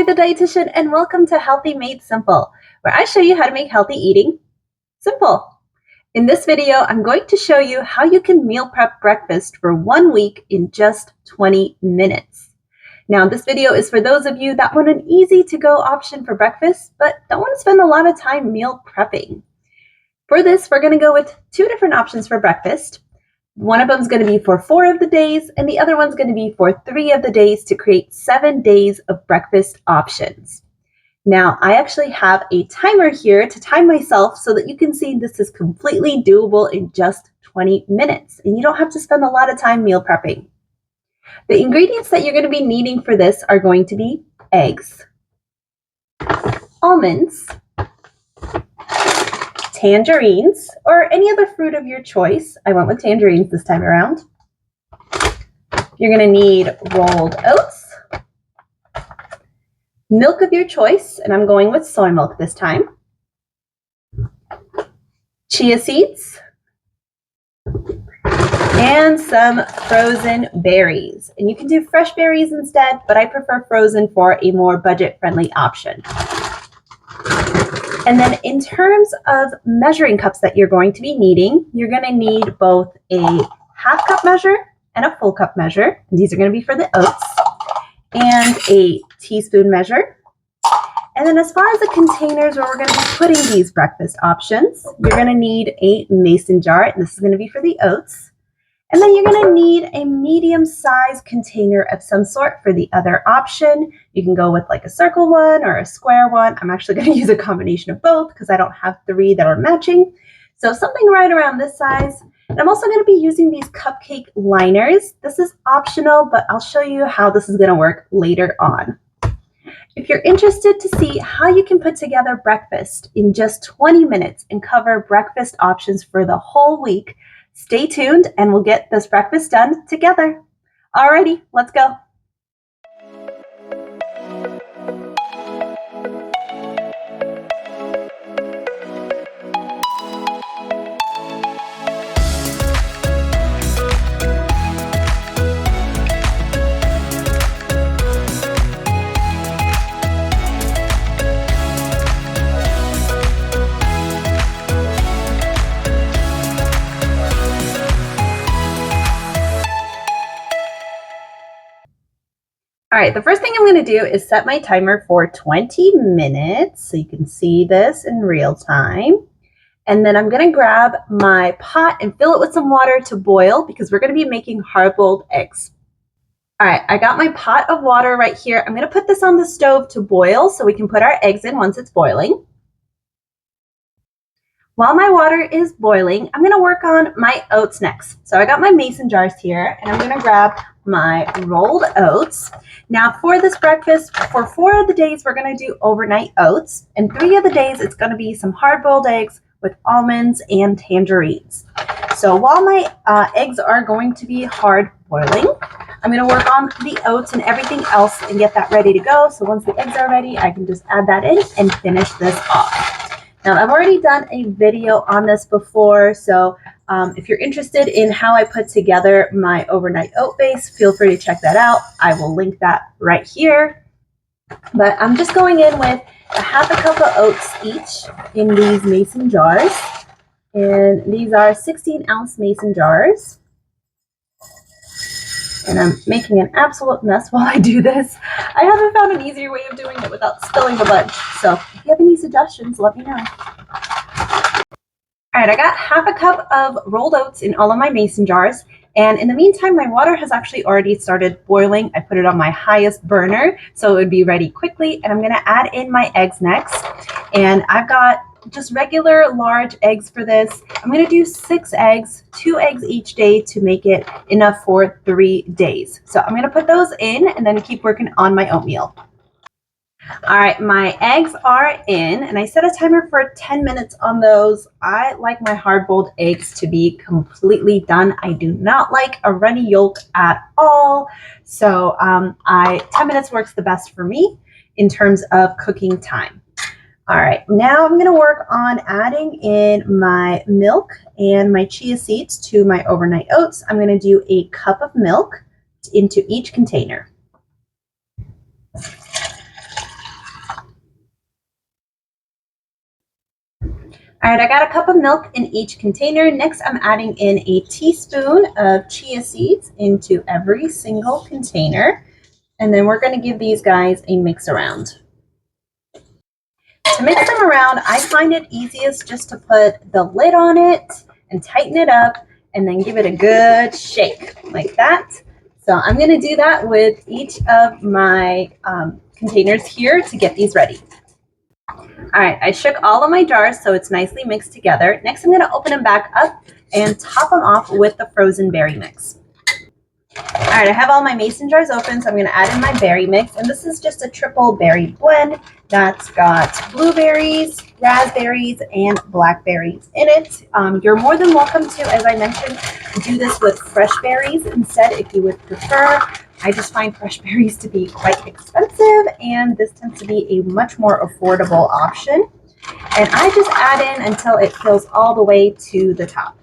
Registered the Dietitian, and welcome to Healthy Made Simple, where I show you how to make healthy eating simple. In this video, I'm going to show you how you can meal prep breakfast for 1 week in just 20 minutes. Now, this video is for those of you that want an easy to-go option for breakfast, but don't want to spend a lot of time meal prepping. For this, we're going to go with 2 different options for breakfast. One of them is going to be for 4 of the days, and the other one's going to be for 3 of the days to create 7 days of breakfast options. Now, I actually have a timer here to time myself so that you can see this is completely doable in just 20 minutes, and you don't have to spend a lot of time meal prepping. The ingredients that you're going to be needing for this are going to be eggs, almonds, tangerines, or any other fruit of your choice. I went with tangerines this time around. You're going to need rolled oats, milk of your choice, and I'm going with soy milk this time, chia seeds, and some frozen berries. And you can do fresh berries instead, but I prefer frozen for a more budget-friendly option. And then in terms of measuring cups that you're going to be needing, you're going to need both a half cup measure and a full cup measure. And these are going to be for the oats, and a teaspoon measure. And then as far as the containers where we're going to be putting these breakfast options, you're going to need a mason jar, and this is going to be for the oats. And then you're going to need a medium-sized container of some sort for the other option. You can go with like a circle one or a square one. I'm actually going to use a combination of both because I don't have 3 that are matching. So something right around this size. And I'm also going to be using these cupcake liners. This is optional, but I'll show you how this is going to work later on. If you're interested to see how you can put together breakfast in just 20 minutes and cover breakfast options for the whole week, stay tuned and we'll get this breakfast done together. Alrighty, let's go. All right, the first thing I'm going to do is set my timer for 20 minutes so you can see this in real time. And then I'm going to grab my pot and fill it with some water to boil because we're going to be making hard-boiled eggs. All right, I got my pot of water right here. I'm going to put this on the stove to boil so we can put our eggs in once it's boiling. While my water is boiling, I'm going to work on my oats next. So I got my mason jars here, and I'm going to grab my rolled oats. Now for this breakfast, for 4 of the days, we're going to do overnight oats. And 3 of the days, it's going to be some hard-boiled eggs with almonds and tangerines. So while my eggs are going to be hard boiling, I'm going to work on the oats and everything else and get that ready to go. So once the eggs are ready, I can just add that in and finish this off. Now, I've already done a video on this before, so if you're interested in how I put together my overnight oat base, feel free to check that out. I will link that right here. But I'm just going in with a half a cup of oats each in these mason jars. And these are 16-ounce mason jars. And I'm making an absolute mess while I do this. I haven't found an easier way of doing it without spilling a bunch. So if you have any suggestions, let me know. All right, I got half a cup of rolled oats in all of my mason jars. And in the meantime, my water has actually already started boiling. I put it on my highest burner so it would be ready quickly. And I'm going to add in my eggs next. And I've got just regular large eggs for this. I'm going to do 6 eggs, 2 eggs each day to make it enough for 3 days. So I'm going to put those in and then keep working on my oatmeal. All right, my eggs are in, and I set a timer for 10 minutes on those. I like my hard-boiled eggs to be completely done. I do not like a runny yolk at all. So 10 minutes works the best for me in terms of cooking time. All right, now I'm going to work on adding in my milk and my chia seeds to my overnight oats. I'm going to do a cup of milk into each container. All right, I got a cup of milk in each container. Next, I'm adding in a teaspoon of chia seeds into every single container. And then we're going to give these guys a mix around. To mix them around, I find it easiest just to put the lid on it and tighten it up and then give it a good shake like that. So I'm going to do that with each of my containers here to get these ready. All right, I shook all of my jars so it's nicely mixed together. Next, I'm going to open them back up and top them off with the frozen berry mix. All right, I have all my mason jars open, so I'm going to add in my berry mix. And this is just a triple berry blend that's got blueberries, raspberries, and blackberries in it. You're more than welcome to, as I mentioned, do this with fresh berries instead if you would prefer. I just find fresh berries to be quite expensive, and this tends to be a much more affordable option. And I just add in until it fills all the way to the top.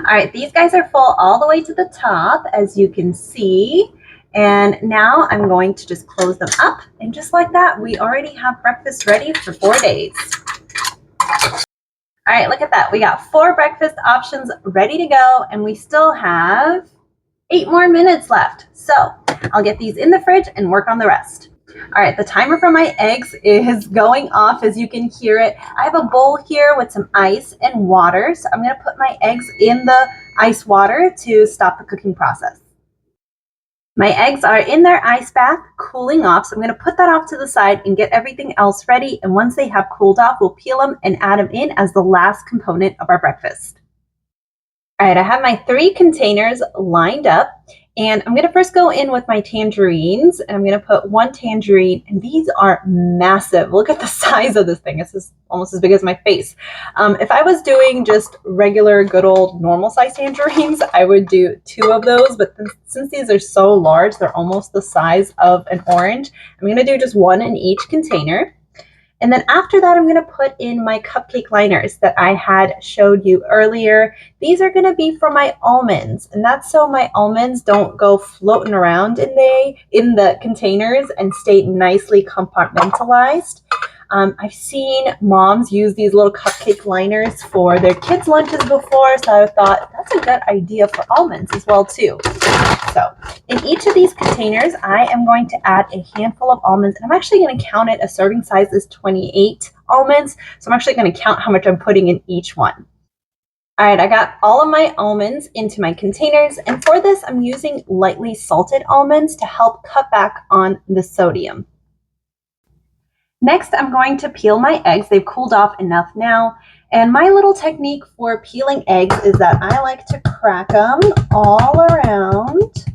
All right, these guys are full all the way to the top, as you can see. And now I'm going to just close them up. And just like that, we already have breakfast ready for 4 days. All right, look at that. We got 4 breakfast options ready to go, and we still have 8 more minutes left. So I'll get these in the fridge and work on the rest. All right, the timer for my eggs is going off, as you can hear it. I have a bowl here with some ice and water. So I'm going to put my eggs in the ice water to stop the cooking process. My eggs are in their ice bath, cooling off. So I'm going to put that off to the side and get everything else ready. And once they have cooled off, we'll peel them and add them in as the last component of our breakfast. All right, I have my 3 containers lined up. And I'm going to first go in with my tangerines, and I'm going to put 1 tangerine, and these are massive. Look at the size of this thing. This is almost as big as my face. If I was doing just regular, good old, normal size tangerines, I would do 2 of those, but since these are so large, they're almost the size of an orange, I'm going to do just 1 in each container. And then after that, I'm going to put in my cupcake liners that I had showed you earlier. These are going to be for my almonds, and that's so my almonds don't go floating around in the containers and stay nicely compartmentalized. I've seen moms use these little cupcake liners for their kids' lunches before, so I thought that's a good idea for almonds as well too. So in each of these containers, I am going to add a handful of almonds, and I'm actually going to count it. A serving size is 28 almonds, so I'm actually going to count how much I'm putting in each one. All right, I got all of my almonds into my containers, and for this, I'm using lightly salted almonds to help cut back on the sodium. Next, I'm going to peel my eggs. They've cooled off enough now. And my little technique for peeling eggs is that I like to crack them all around.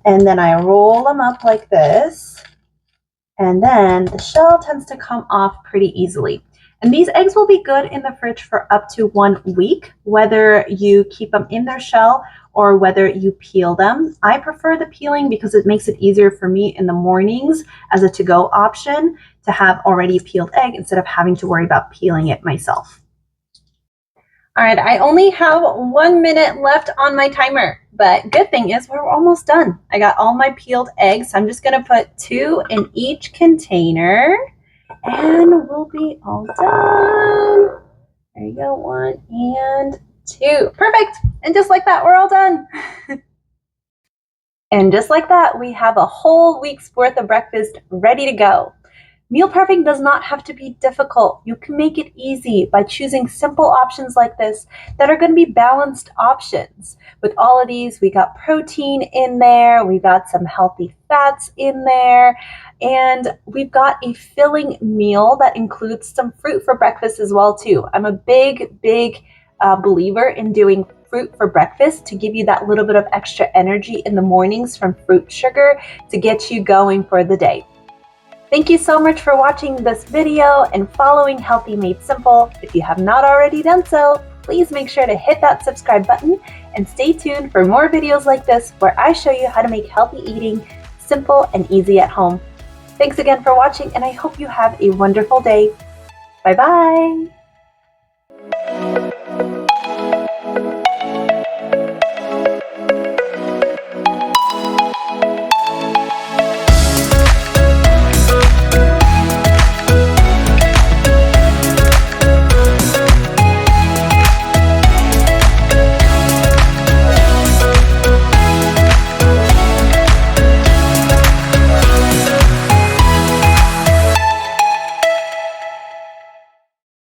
And then I roll them up like this. And then the shell tends to come off pretty easily. And these eggs will be good in the fridge for up to 1 week, whether you keep them in their shell or whether you peel them. I prefer the peeling because it makes it easier for me in the mornings as a to-go option to have already peeled egg instead of having to worry about peeling it myself. All right, I only have 1 minute left on my timer, but good thing is we're almost done. I got all my peeled eggs, so I'm just gonna put 2 in each container and we'll be all done. There you go, 1 and 2. Perfect. And just like that, we're all done. And just like that, we have a whole week's worth of breakfast ready to go. Meal prepping does not have to be difficult. You can make it easy by choosing simple options like this that are going to be balanced options. With all of these, we got protein in there, we got some healthy fats in there, and we've got a filling meal that includes some fruit for breakfast as well too. I'm a big believer in doing fruit for breakfast to give you that little bit of extra energy in the mornings from fruit sugar to get you going for the day. Thank you so much for watching this video and following Healthy Made Simple. If you have not already done so, please make sure to hit that subscribe button and stay tuned for more videos like this where I show you how to make healthy eating simple and easy at home. Thanks again for watching, and I hope you have a wonderful day. Bye-bye.